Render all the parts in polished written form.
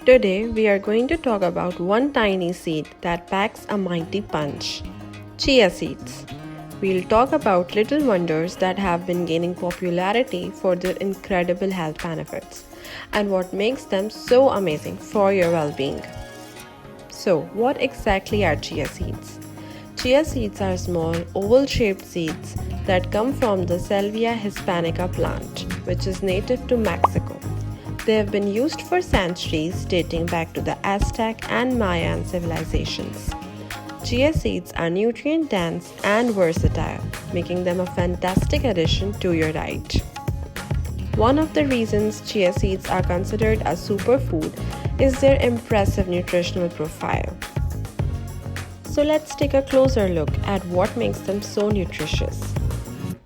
Today, we are going to talk about one tiny seed that packs a mighty punch: chia seeds. We'll talk about little wonders that have been gaining popularity for their incredible health benefits and what makes them so amazing for your well being. So, what exactly are chia seeds? Chia seeds are small, oval shaped seeds that come from the Salvia Hispanica plant, which is native to Mexico. They have been used for centuries, dating back to the Aztec and Mayan civilizations. Chia seeds are nutrient dense and versatile, making them a fantastic addition to your diet. One of the reasons chia seeds are considered a superfood is their impressive nutritional profile. So let's take a closer look at what makes them so nutritious.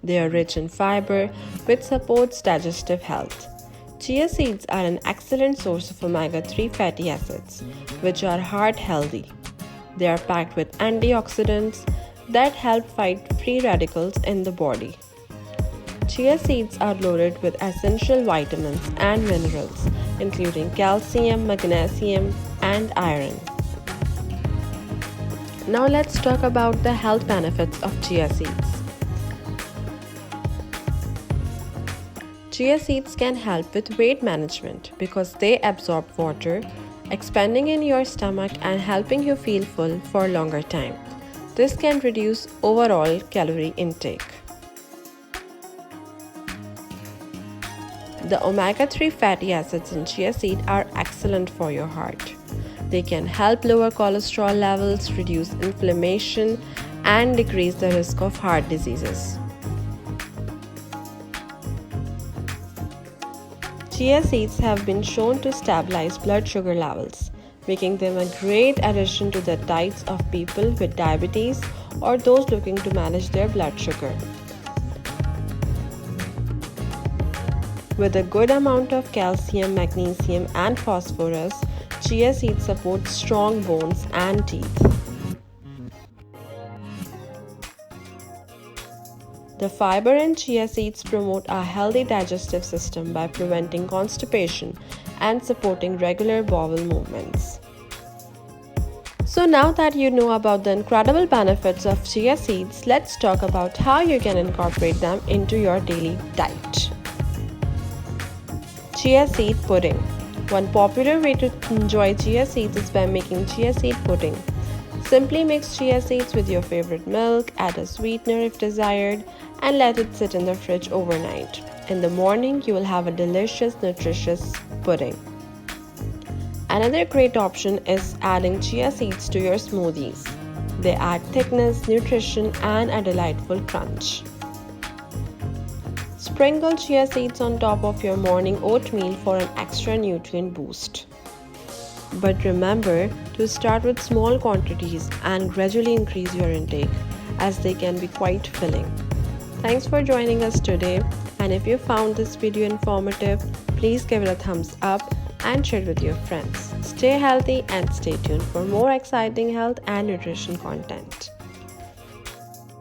They are rich in fiber, which supports digestive health. Chia seeds are an excellent source of omega-3 fatty acids, which are heart healthy. They are packed with antioxidants that help fight free radicals in the body. Chia seeds are loaded with essential vitamins and minerals, including calcium, magnesium, and iron. Now let's talk about the health benefits of chia seeds. Chia seeds can help with weight management because they absorb water, expanding in your stomach and helping you feel full for a longer time. This can reduce overall calorie intake. The omega-3 fatty acids in chia seed are excellent for your heart. They can help lower cholesterol levels, reduce inflammation, and decrease the risk of heart diseases. Chia seeds have been shown to stabilize blood sugar levels, making them a great addition to the diets of people with diabetes or those looking to manage their blood sugar. With a good amount of calcium, magnesium, and phosphorus, chia seeds support strong bones and teeth. The fiber in chia seeds promote a healthy digestive system by preventing constipation and supporting regular bowel movements. So now that you know about the incredible benefits of chia seeds, let's talk about how you can incorporate them into your daily diet. Chia seed pudding. One popular way to enjoy chia seeds is by making chia seed pudding. Simply mix chia seeds with your favorite milk, add a sweetener if desired, and let it sit in the fridge overnight. In the morning, you will have a delicious, nutritious pudding. Another great option is adding chia seeds to your smoothies. They add thickness, nutrition, and a delightful crunch. Sprinkle chia seeds on top of your morning oatmeal for an extra nutrient boost. But remember to start with small quantities and gradually increase your intake, as they can be quite filling. Thanks for joining us today, and if you found this video informative, please give it a thumbs up and share it with your friends. Stay healthy and stay tuned for more exciting health and nutrition content.